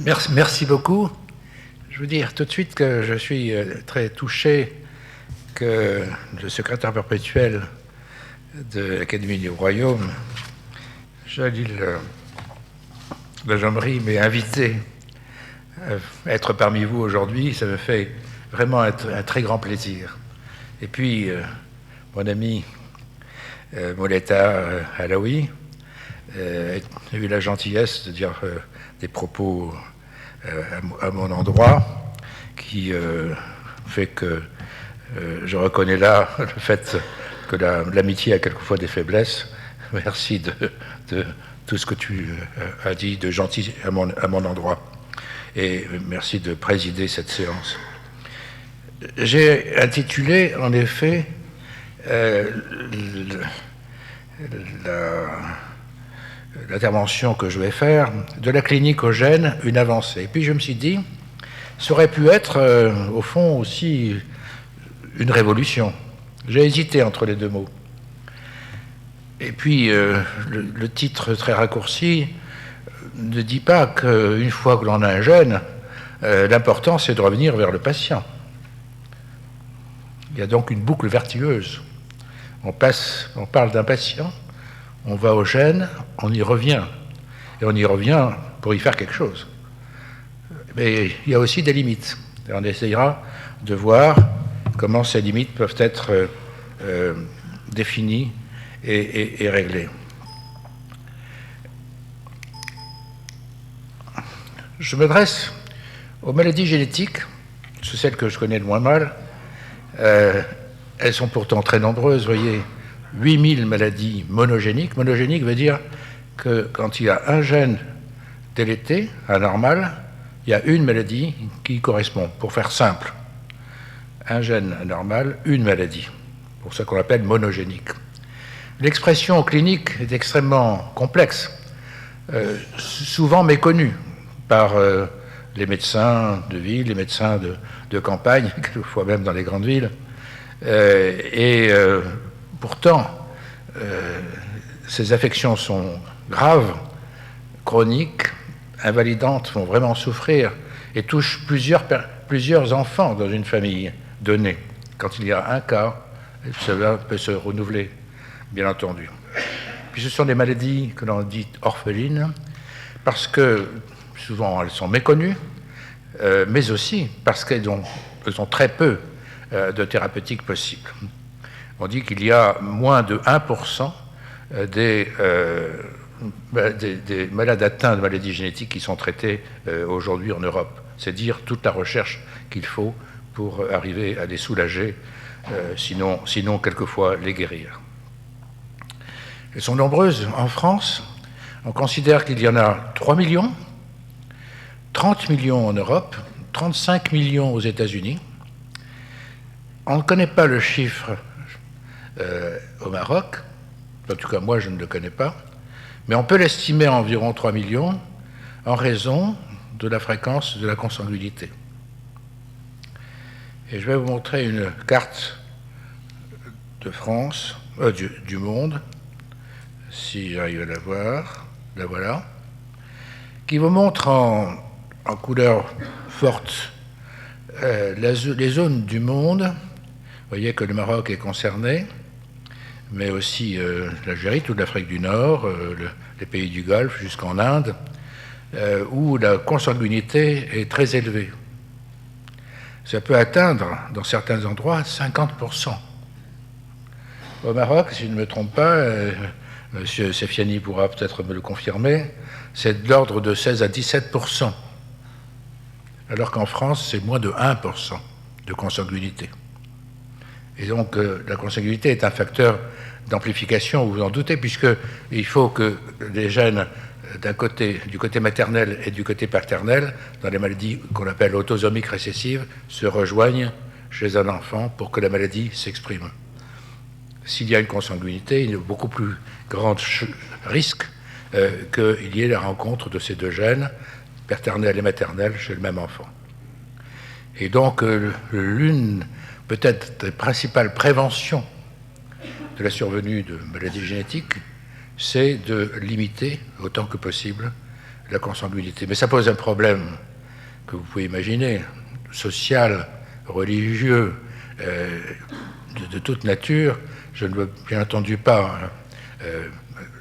Merci beaucoup. Je veux dire tout de suite que je suis très touché que le secrétaire perpétuel de l'Académie du Royaume, Jalil Bajamri, m'ait invité à être parmi vous aujourd'hui. Ça me fait vraiment un très grand plaisir. Et puis, mon ami Moleta Alaoui a eu la gentillesse de dire des propos à mon endroit qui fait que je reconnais là le fait que l'amitié a quelquefois des faiblesses. Merci de tout ce que tu as dit de gentil à mon endroit. Et merci de présider cette séance. J'ai intitulé, en effet, l'intervention que je vais faire, de la clinique au gène, une avancée. Et puis je me suis dit, ça aurait pu être, au fond, aussi une révolution. J'ai hésité entre les deux mots. Et puis, le titre très raccourci ne dit pas qu'une fois que l'on a un gène, l'important c'est de revenir vers le patient. Il y a donc une boucle vertueuse. On parle d'un patient, on va au gène, on y revient. Et on y revient pour y faire quelque chose. Mais il y a aussi des limites. Et on essayera de voir comment ces limites peuvent être définies et réglées. Je m'adresse aux maladies génétiques, c'est celles que je connais le moins mal. Elles sont pourtant très nombreuses, vous voyez, 8000 maladies monogéniques. Monogénique veut dire que quand il y a un gène délété, anormal, il y a une maladie qui correspond, pour faire simple. Un gène anormal, une maladie. Pour ça qu'on l'appelle monogénique. L'expression clinique est extrêmement complexe, souvent méconnue par les médecins de ville, les médecins de campagne, quelquefois même dans les grandes villes. Pourtant, ces affections sont graves, chroniques, invalidantes, font vraiment souffrir et touchent plusieurs enfants dans une famille donnée. Quand il y a un cas, cela peut se renouveler, bien entendu. Puis ce sont des maladies que l'on dit orphelines, parce que souvent elles sont méconnues, mais aussi parce qu'elles ont très peu de thérapeutiques possibles. On dit qu'il y a moins de 1% des malades atteints de maladies génétiques qui sont traités aujourd'hui en Europe. C'est dire toute la recherche qu'il faut pour arriver à les soulager, sinon quelquefois les guérir. Elles sont nombreuses en France. On considère qu'il y en a 3 millions, 30 millions en Europe, 35 millions aux États-Unis. On ne connaît pas le chiffre au Maroc, en tout cas moi je ne le connais pas, mais on peut l'estimer à environ 3 millions en raison de la fréquence de la consanguinité. Et je vais vous montrer une carte de France, du monde, si j'arrive à la voir, la voilà, qui vous montre en couleur forte les zones du monde. Vous voyez que le Maroc est concerné, mais aussi l'Algérie, toute l'Afrique du Nord, les pays du Golfe jusqu'en Inde, où la consanguinité est très élevée. Ça peut atteindre, dans certains endroits, 50%. Au Maroc, si je ne me trompe pas, M. Sefiani pourra peut-être me le confirmer, c'est de l'ordre de 16 à 17%, alors qu'en France, c'est moins de 1% de consanguinité. Et donc, la consanguinité est un facteur d'amplification, vous vous en doutez, puisqu'il faut que les gènes du côté maternel et du côté paternel, dans les maladies qu'on appelle autosomiques récessives, se rejoignent chez un enfant pour que la maladie s'exprime. S'il y a une consanguinité, il y a beaucoup plus grand risque qu'il y ait la rencontre de ces deux gènes, paternel et maternel, chez le même enfant. Et donc, l'une peut-être des principales préventions de la survenue de maladies génétiques, c'est de limiter autant que possible la consanguinité. Mais ça pose un problème que vous pouvez imaginer, social, religieux, de toute nature. Je ne veux bien entendu pas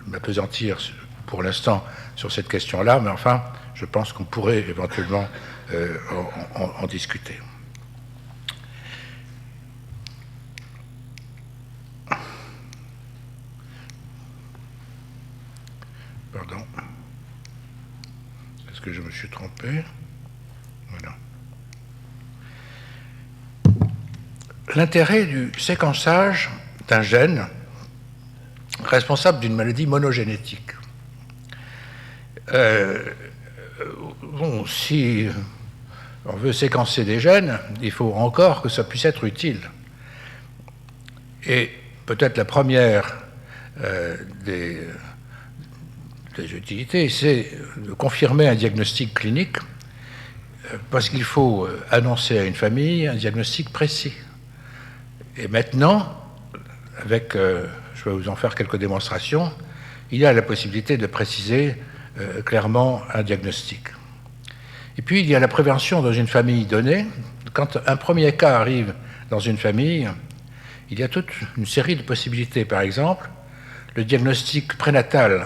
m'appesantir pour l'instant sur cette question-là, mais enfin, je pense qu'on pourrait éventuellement en discuter. Pardon. Est-ce que je me suis trompé? Voilà. L'intérêt du séquençage d'un gène responsable d'une maladie monogénétique. Bon, si on veut séquencer des gènes, il faut encore que ça puisse être utile. Et peut-être la première des utilités, c'est de confirmer un diagnostic clinique, parce qu'il faut annoncer à une famille un diagnostic précis. Et maintenant, avec, je vais vous en faire quelques démonstrations, il y a la possibilité de préciser clairement un diagnostic. Et puis, il y a la prévention dans une famille donnée. Quand un premier cas arrive dans une famille, il y a toute une série de possibilités. Par exemple, le diagnostic prénatal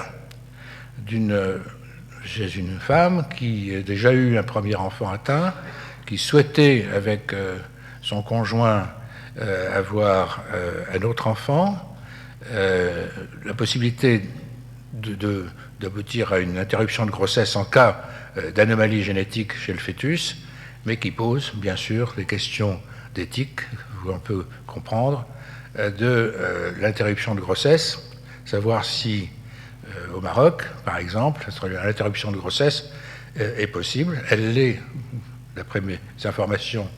chez une femme qui a déjà eu un premier enfant atteint, qui souhaitait, avec son conjoint, avoir un autre enfant, la possibilité d'aboutir à une interruption de grossesse en cas d'anomalie génétique chez le fœtus, mais qui pose bien sûr des questions d'éthique, où on peut comprendre, de l'interruption de grossesse, savoir si au Maroc, par exemple, l'interruption de grossesse est possible. Elle l'est, d'après mes informations,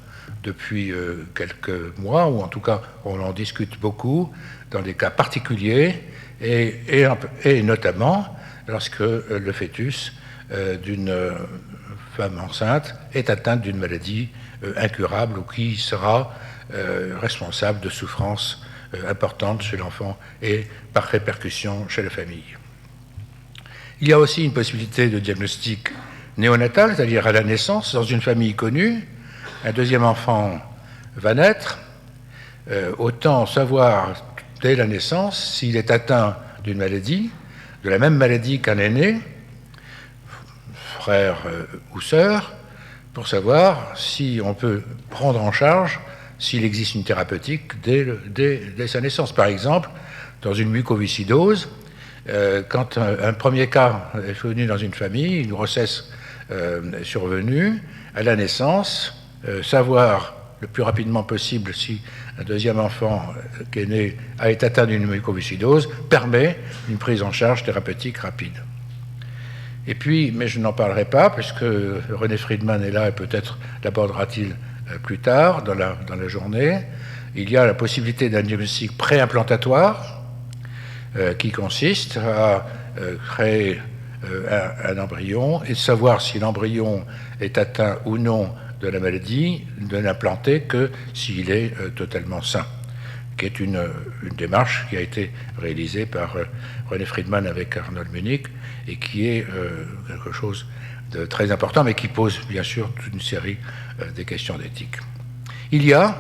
depuis quelques mois, ou en tout cas on en discute beaucoup, dans des cas particuliers, et notamment lorsque le fœtus d'une femme enceinte est atteinte d'une maladie incurable ou qui sera responsable de souffrances importantes chez l'enfant et par répercussion chez la famille. Il y a aussi une possibilité de diagnostic néonatal, c'est-à-dire à la naissance, dans une famille connue. Un deuxième enfant va naître, autant savoir dès la naissance s'il est atteint d'une maladie, de la même maladie qu'un aîné, frère ou sœur, pour savoir si on peut prendre en charge s'il existe une thérapeutique dès sa naissance. Par exemple, dans une mucoviscidose, quand un premier cas est venu dans une famille, une grossesse survenue, à la naissance, savoir le plus rapidement possible si un deuxième enfant qui est né a été atteint d'une mucoviscidose permet une prise en charge thérapeutique rapide. Et puis, mais je n'en parlerai pas, puisque René Friedman est là et peut-être l'abordera-t-il plus tard dans la journée, il y a la possibilité d'un diagnostic préimplantatoire qui consiste à créer un embryon et savoir si l'embryon est atteint ou non de la maladie, de n'implanter que s'il est totalement sain, qui est une démarche qui a été réalisée par René Friedman avec Arnold Münnich et qui est quelque chose de très important, mais qui pose bien sûr toute une série de questions d'éthique. Il y a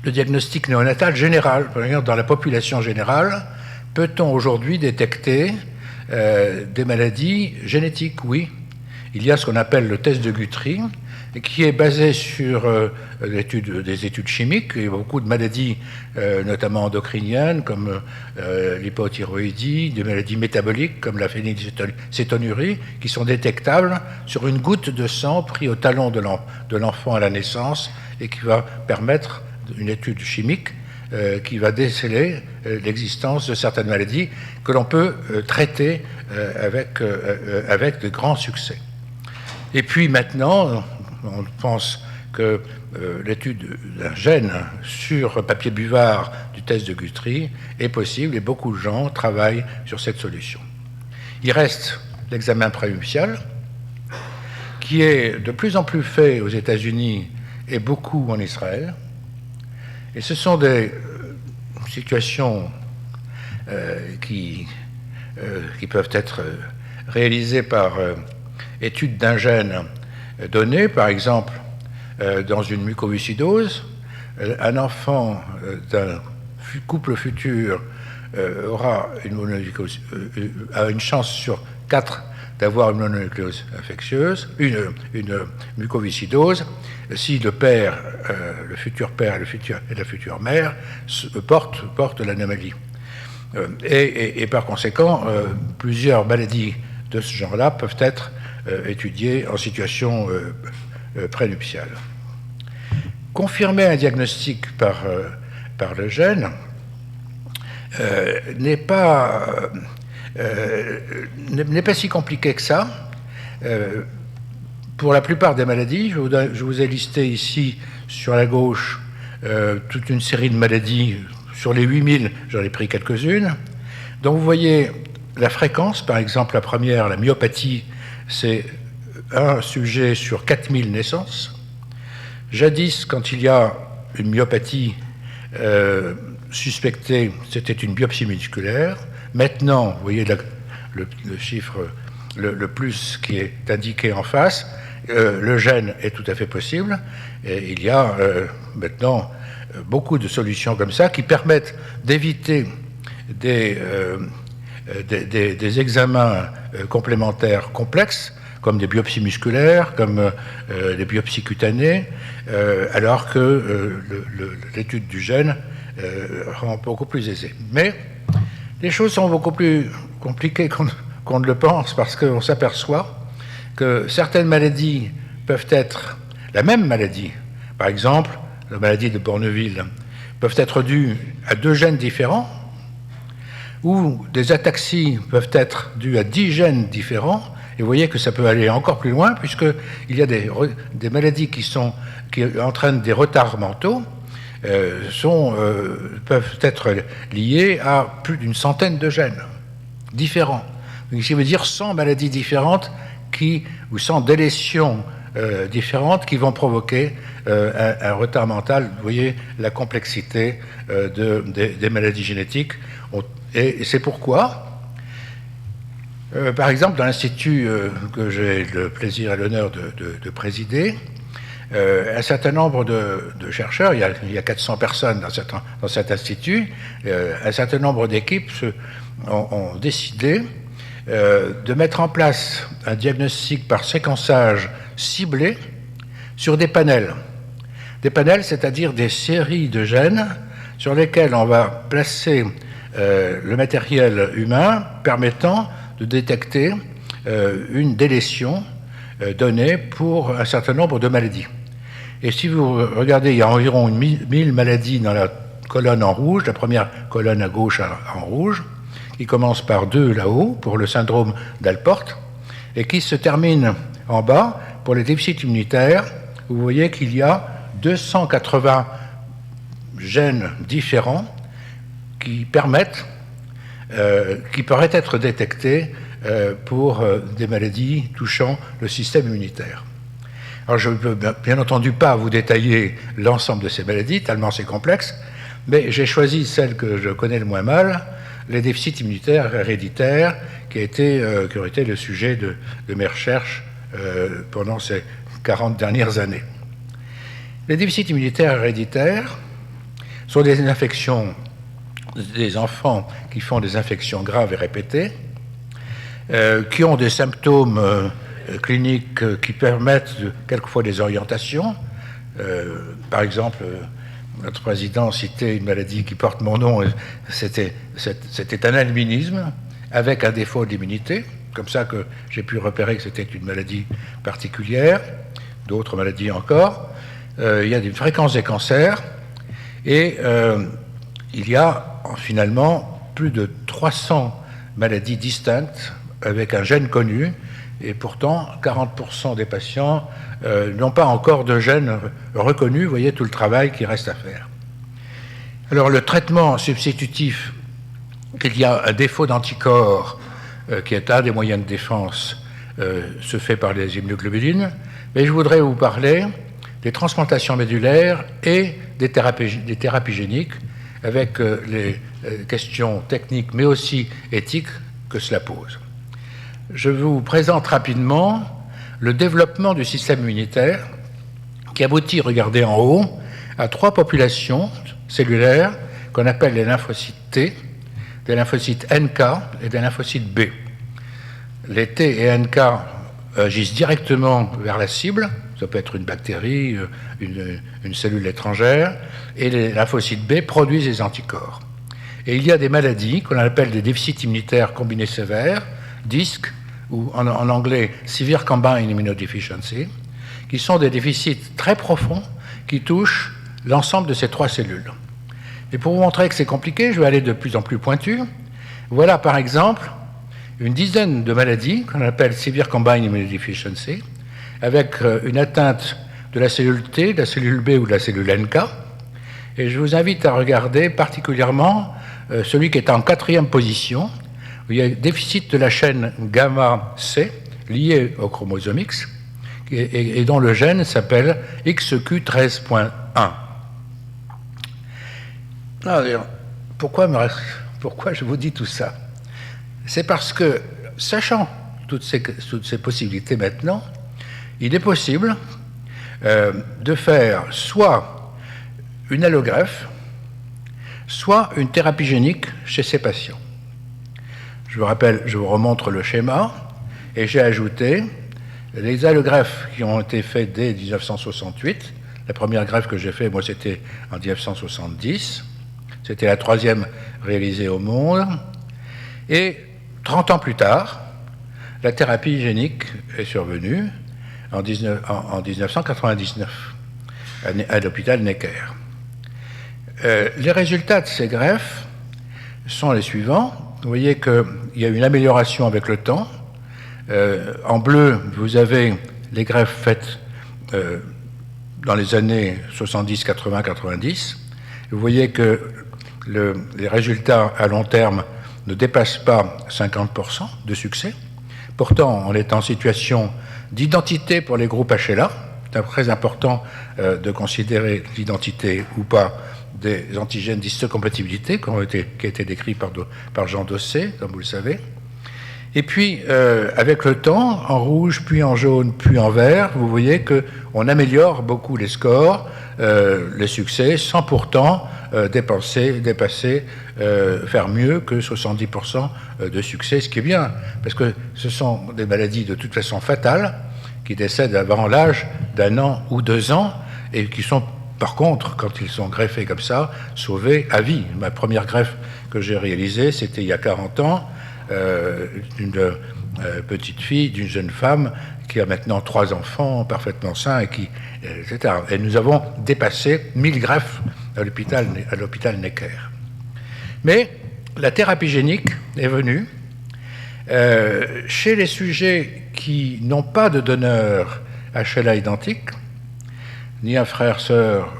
le diagnostic néonatal général. Par exemple, dans la population générale, peut-on aujourd'hui détecter des maladies génétiques? Oui. Il y a ce qu'on appelle le test de Guthrie, qui est basé sur des études chimiques. Il y a beaucoup de maladies, notamment endocriniennes, comme l'hypothyroïdie, des maladies métaboliques, comme la phénylcétonurie, qui sont détectables sur une goutte de sang prise au talon de l'enfant à la naissance et qui va permettre une étude chimique qui va déceler l'existence de certaines maladies que l'on peut traiter avec de grands succès. Et puis maintenant, on pense que l'étude d'un gène sur papier buvard du test de Guthrie est possible et beaucoup de gens travaillent sur cette solution. Il reste l'examen prénuptial, qui est de plus en plus fait aux États-Unis et beaucoup en Israël. Et ce sont des situations qui peuvent être réalisées par étude d'un gène donné, par exemple, dans une mucoviscidose, un enfant d'un couple futur aura a une chance sur 4 d'avoir une mononucléose infectieuse, une mucoviscidose, si le père, le futur père et la future mère portent l'anomalie. Et par conséquent, plusieurs maladies de ce genre-là peuvent être étudiées en situation prénuptiale. Confirmer un diagnostic par le gène n'est pas si compliqué que ça. Pour la plupart des maladies, je vous ai listé ici sur la gauche toute une série de maladies. Sur les 8000, j'en ai pris quelques-unes. Donc vous voyez la fréquence, par exemple, la première, la myopathie, c'est un sujet sur 4000 naissances. Jadis, quand il y a une myopathie suspectée, c'était une biopsie musculaire. Maintenant, vous voyez le chiffre, le plus qui est indiqué en face, le gène est tout à fait possible. Et il y a maintenant beaucoup de solutions comme ça qui permettent d'éviter des examens complémentaires complexes, comme des biopsies musculaires, comme des biopsies cutanées, alors que l'étude du gène rend beaucoup plus aisée. Mais les choses sont beaucoup plus compliquées qu'on ne le pense, parce qu'on s'aperçoit que certaines maladies peuvent être la même maladie. Par exemple, la maladie de Bourneville peuvent être dues à 2 gènes différents, ou des ataxies peuvent être dues à 10 gènes différents. Et vous voyez que ça peut aller encore plus loin, puisqu'il y a des maladies qui entraînent des retards mentaux, peuvent être liées à plus d'une centaine de gènes différents. Donc, ce qui veut dire 100 maladies différentes ou 100 délétions différentes qui vont provoquer un retard mental. Vous voyez la complexité des maladies génétiques. Et c'est pourquoi, par exemple, dans l'institut que j'ai le plaisir et l'honneur de présider, un certain nombre de chercheurs, il y a 400 personnes dans cet institut, un certain nombre d'équipes ont décidé de mettre en place un diagnostic par séquençage ciblé sur des panels. Des panels, c'est-à-dire des séries de gènes sur lesquels on va placer le matériel humain permettant de détecter une délétion donnée pour un certain nombre de maladies. Et si vous regardez, il y a environ 1000 maladies dans la colonne en rouge, la première colonne à gauche en rouge, qui commence par 2 là-haut pour le syndrome d'Alport, et qui se termine en bas pour les déficits immunitaires. Vous voyez qu'il y a 280 gènes différents qui pourraient être détectés pour des maladies touchant le système immunitaire. Alors je ne peux bien entendu pas vous détailler l'ensemble de ces maladies, tellement c'est complexe, mais j'ai choisi celle que je connais le moins mal, les déficits immunitaires héréditaires, qui ont été le sujet de mes recherches pendant ces 40 dernières années. Les déficits immunitaires héréditaires sont des infections des enfants qui font des infections graves et répétées, qui ont des symptômes cliniques qui permettent quelquefois des orientations. Par exemple, notre président citait une maladie qui porte mon nom, c'était un albinisme avec un défaut d'immunité, comme ça que j'ai pu repérer que c'était une maladie particulière, d'autres maladies encore. Il y a une fréquence des cancers, et il y a finalement plus de 300 maladies distinctes avec un gène connu, et pourtant 40% des patients n'ont pas encore de gène reconnu. Vous voyez tout le travail qui reste à faire. Alors le traitement substitutif, qu'il y a un défaut d'anticorps qui est un des moyens de défense, se fait par les immunoglobulines, mais je voudrais vous parler des transplantations médulaires et des thérapies géniques, avec les questions techniques mais aussi éthiques que cela pose. Je vous présente rapidement le développement du système immunitaire qui aboutit, regardez en haut, à 3 populations cellulaires qu'on appelle les lymphocytes T, des lymphocytes NK et des lymphocytes B. Les T et NK agissent directement vers la cible, ça peut être une bactérie, une cellule étrangère, et les lymphocytes B produisent des anticorps. Et il y a des maladies qu'on appelle des déficits immunitaires combinés sévères, DISC, ou en anglais Severe Combined Immunodeficiency, qui sont des déficits très profonds qui touchent l'ensemble de ces 3 cellules. Et pour vous montrer que c'est compliqué, je vais aller de plus en plus pointu. Voilà par exemple une dizaine de maladies qu'on appelle Severe Combined Immunodeficiency, avec une atteinte de la cellule T, de la cellule B ou de la cellule NK. Et je vous invite à regarder particulièrement celui qui est en 4e position, où il y a déficit de la chaîne gamma C, lié au chromosome X, et dont le gène s'appelle XQ13.1. Alors, pourquoi je vous dis tout ça? C'est parce que, sachant toutes ces possibilités maintenant, il est possible de faire soit une allogreffe, soit une thérapie génique chez ces patients. Je vous remontre le schéma, et j'ai ajouté les allogreffes qui ont été faites dès 1968. La première greffe que j'ai faite, moi, c'était en 1970. C'était la 3e réalisée au monde. Et 30 ans plus tard, la thérapie génique est survenue en 1999 à l'hôpital Necker. Les résultats de ces greffes sont les suivants. Vous voyez qu'il y a une amélioration avec le temps. En bleu, vous avez les greffes faites dans les années 70, 80, 90. Vous voyez que les résultats à long terme ne dépassent pas 50% de succès. Pourtant, on est en situation d'identité pour les groupes HLA. C'est très important de considérer l'identité ou pas des antigènes d'histocompatibilité qui a été décrit par Jean Dossé, comme vous le savez. Et puis, avec le temps, en rouge, puis en jaune, puis en vert, vous voyez qu'on améliore beaucoup les scores, les succès, sans pourtant faire mieux que 70% de succès, ce qui est bien, parce que ce sont des maladies de toute façon fatales, qui décèdent avant l'âge d'1 an ou 2 ans, et qui sont, par contre, quand ils sont greffés comme ça, sauvés à vie. Ma première greffe que j'ai réalisée, c'était il y a 40 ans, d'une petite fille, d'une jeune femme qui a maintenant 3 enfants parfaitement sains, etc. Et nous avons dépassé 1000 greffes à l'hôpital Necker. Mais la thérapie génique est venue chez les sujets qui n'ont pas de donneur HLA identique, ni un frère-sœur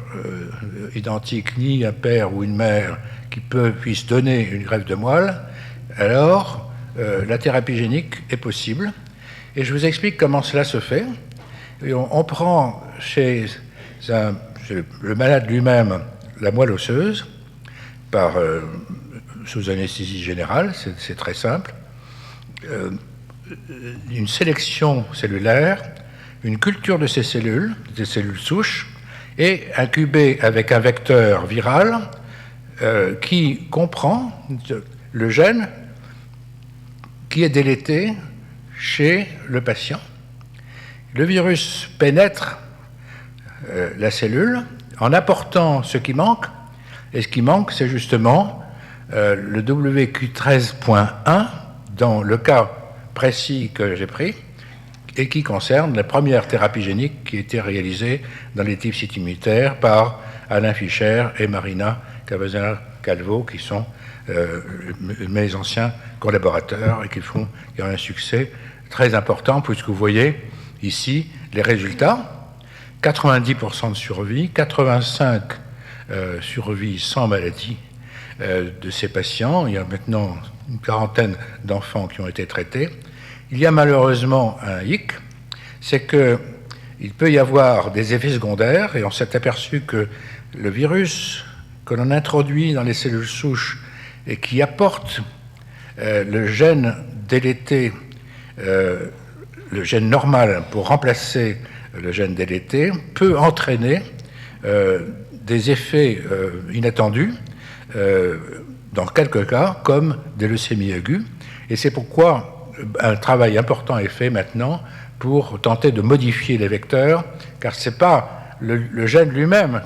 identique, ni un père ou une mère qui puisse donner une greffe de moelle. Alors, la thérapie génique est possible. Et je vous explique comment cela se fait. Et on prend chez le malade lui-même la moelle osseuse sous anesthésie générale, c'est très simple. Une sélection cellulaire, une culture de ces cellules, des cellules souches, et incubée avec un vecteur viral qui comprend le gène qui est délété chez le patient. Le virus pénètre la cellule en apportant ce qui manque, et ce qui manque, c'est justement le WQ13.1 dans le cas précis que j'ai pris et qui concerne la première thérapie génique qui a été réalisée dans les déficits immunitaires par Alain Fischer et Marina Cavazana-Calvo, qui sont mes anciens collaborateurs et qui ont un succès très important, puisque vous voyez ici les résultats. 90% de survie, 85 survies sans maladie de ces patients. Il y a maintenant une quarantaine d'enfants qui ont été traités. Il y a malheureusement un hic, c'est qu'il peut y avoir des effets secondaires, et on s'est aperçu que le virus que l'on introduit dans les cellules souches et qui apporte le gène délété le gène normal pour remplacer le gène délété peut entraîner des effets inattendus, dans quelques cas, comme des leucémies aiguës. Et c'est pourquoi un travail important est fait maintenant pour tenter de modifier les vecteurs, car ce n'est pas le gène lui-même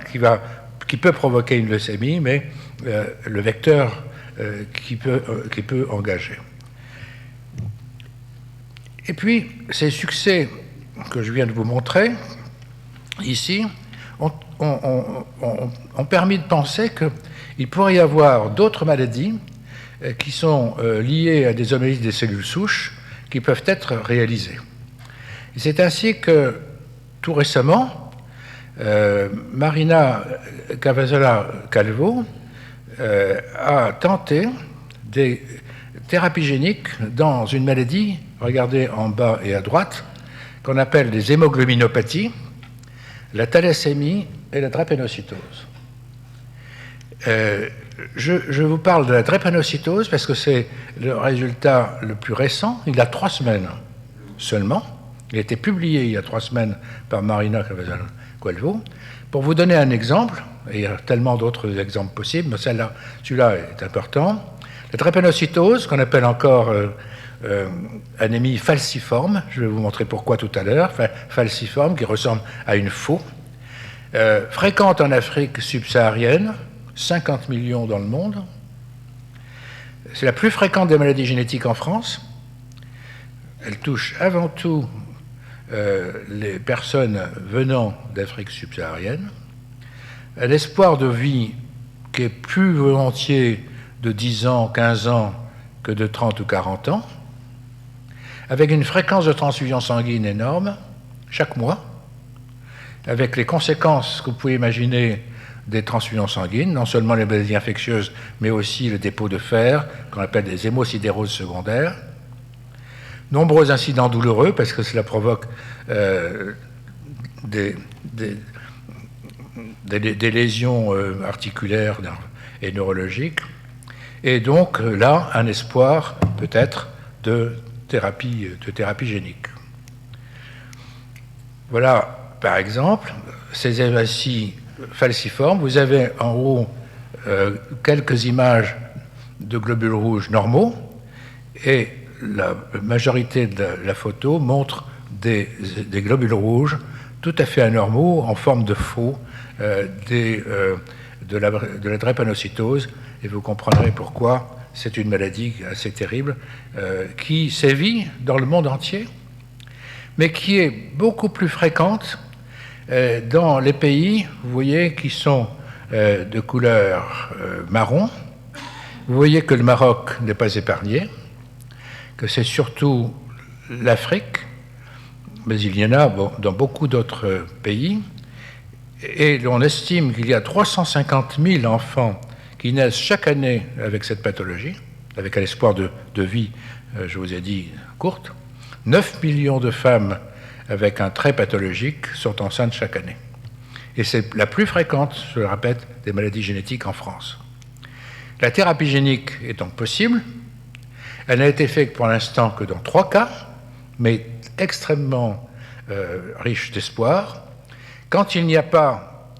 qui peut provoquer une leucémie, mais le vecteur qui peut engager. Et puis, ces succès que je viens de vous montrer ici ont permis de penser qu'il pourrait y avoir d'autres maladies qui sont liées à des anomalies des cellules souches qui peuvent être réalisées. Et c'est ainsi que, tout récemment, Marina Cavazola-Calvo a tenté des thérapies géniques dans une maladie, regardez en bas et à droite, qu'on appelle les hémoglobinopathies, la thalassémie et la drépanocytose. Je vous parle de la drépanocytose parce que c'est le résultat le plus récent. Il a 3 semaines seulement. Il a été publié il y a 3 semaines par Marina Cavazola-Calvo. Pour vous donner un exemple, et il y a tellement d'autres exemples possibles, mais celui-là est important. La drépanocytose, qu'on appelle encore anémie falciforme, je vais vous montrer pourquoi tout à l'heure, falciforme, qui ressemble à une faux, fréquente en Afrique subsaharienne, 50 millions dans le monde. C'est la plus fréquente des maladies génétiques en France. Elle touche avant tout les personnes venant d'Afrique subsaharienne. L'espoir de vie qui est plus volontiers de 10 ans, 15 ans que de 30 ou 40 ans, avec une fréquence de transfusion sanguine énorme, chaque mois, avec les conséquences que vous pouvez imaginer des transfusions sanguines, non seulement les maladies infectieuses, mais aussi le dépôt de fer, qu'on appelle des hémosidéroses secondaires. Nombreux incidents douloureux, parce que cela provoque des lésions articulaires et neurologiques. Et donc, là, un espoir, peut-être, de thérapie génique. Voilà, par exemple, ces hématies falciformes. Vous avez en haut quelques images de globules rouges normaux, et la majorité de la photo montre des globules rouges tout à fait anormaux, en forme de faux, de la drépanocytose, et vous comprendrez pourquoi c'est une maladie assez terrible qui sévit dans le monde entier, mais qui est beaucoup plus fréquente dans les pays, vous voyez, qui sont de couleur marron. Vous voyez que le Maroc n'est pas épargné, que c'est surtout l'Afrique, mais il y en a dans beaucoup d'autres pays, et l'on estime qu'il y a 350 000 enfants qui naissent chaque année avec cette pathologie, avec un espoir de vie, je vous ai dit, courte. 9 millions de femmes avec un trait pathologique sont enceintes chaque année. Et c'est la plus fréquente, je le répète, des maladies génétiques en France. La thérapie génique est donc possible. Elle n'a été faite pour l'instant que dans 3 cas, mais extrêmement riche d'espoir. Quand il n'y a pas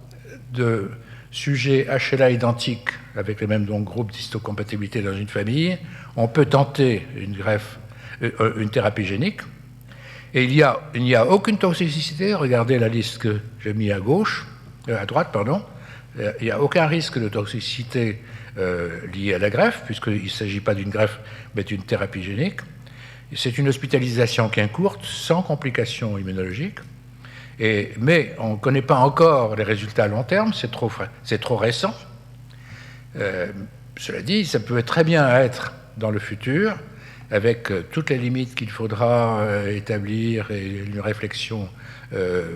de sujet HLA identique avec les mêmes groupes d'histocompatibilité dans une famille, on peut tenter une thérapie génique. Et il n'y a aucune toxicité. Regardez la liste que j'ai mise à droite. Il n'y a aucun risque de toxicité lié à la greffe, puisqu'il ne s'agit pas d'une greffe, mais d'une thérapie génique. C'est une hospitalisation qui est courte, sans complications immunologiques. Mais on ne connaît pas encore les résultats à long terme, c'est trop récent. Cela dit, ça peut très bien être dans le futur, avec toutes les limites qu'il faudra établir et une réflexion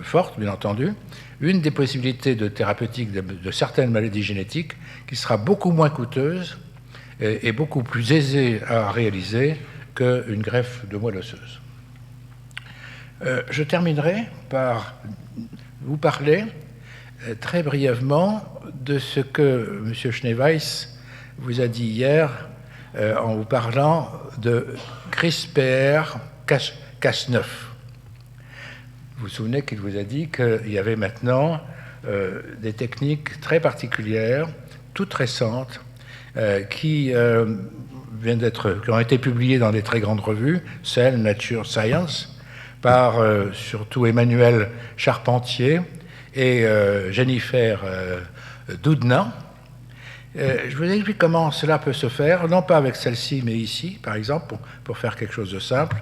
forte, bien entendu, une des possibilités de thérapeutique de certaines maladies génétiques qui sera beaucoup moins coûteuse et beaucoup plus aisée à réaliser qu'une greffe de moelle osseuse. Je terminerai par vous parler très brièvement de ce que M. Schneeweiss vous a dit hier en vous parlant de CRISPR-Cas9. vous vous souvenez qu'il vous a dit qu'il y avait maintenant des techniques très particulières, toutes récentes, qui ont été publiées dans des très grandes revues, Cell, Nature, Science, par surtout Emmanuel Charpentier et Jennifer Doudna. Je vous explique comment cela peut se faire, non pas avec celle-ci, mais ici, par exemple, pour faire quelque chose de simple.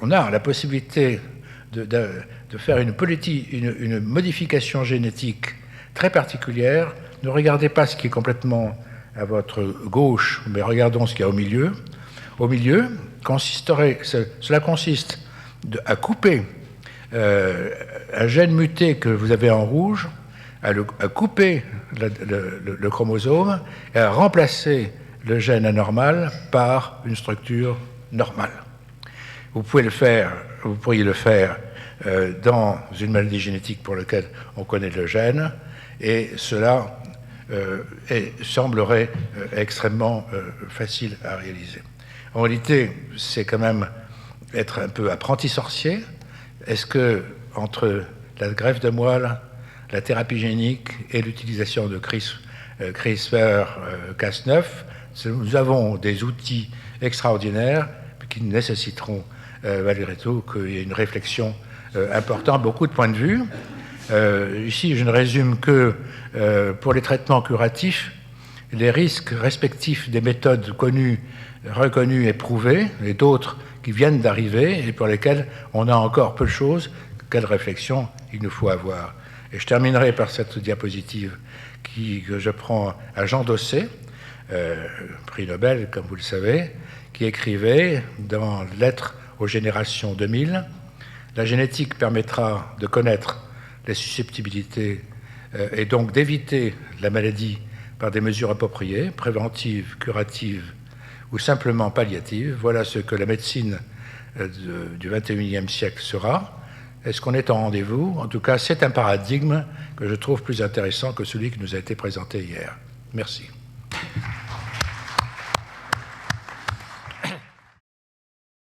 On a la possibilité de faire une modification génétique très particulière. Ne regardez pas ce qui est complètement à votre gauche, mais regardons ce qu'il y a au milieu. Au milieu, cela consiste à couper un gène muté que vous avez en rouge, à couper le chromosome et à remplacer le gène anormal par une structure normale. Vous pourriez le faire dans une maladie génétique pour laquelle on connaît le gène, et cela semblerait extrêmement facile à réaliser. En réalité, c'est quand même être un peu apprenti sorcier. Est-ce que entre la greffe de moelle, la thérapie génique et l'utilisation de CRISPR-Cas9, nous avons des outils extraordinaires qui nécessiteront malgré tout qu'il y ait une réflexion importante, beaucoup de points de vue. Ici, je ne résume que pour les traitements curatifs, les risques respectifs des méthodes connues, reconnues et prouvées, et d'autres qui viennent d'arriver et pour lesquelles on a encore peu de choses. Quelle réflexion il nous faut avoir. Et je terminerai par cette diapositive que je prends à Jean Dossé, prix Nobel, comme vous le savez, qui écrivait dans Lettres aux générations 2000, « La génétique permettra de connaître les susceptibilités et donc d'éviter la maladie par des mesures appropriées, préventives, curatives ou simplement palliatives. Voilà ce que la médecine du XXIe siècle sera. » Est-ce qu'on est en rendez-vous? En tout cas, c'est un paradigme que je trouve plus intéressant que celui qui nous a été présenté hier. Merci.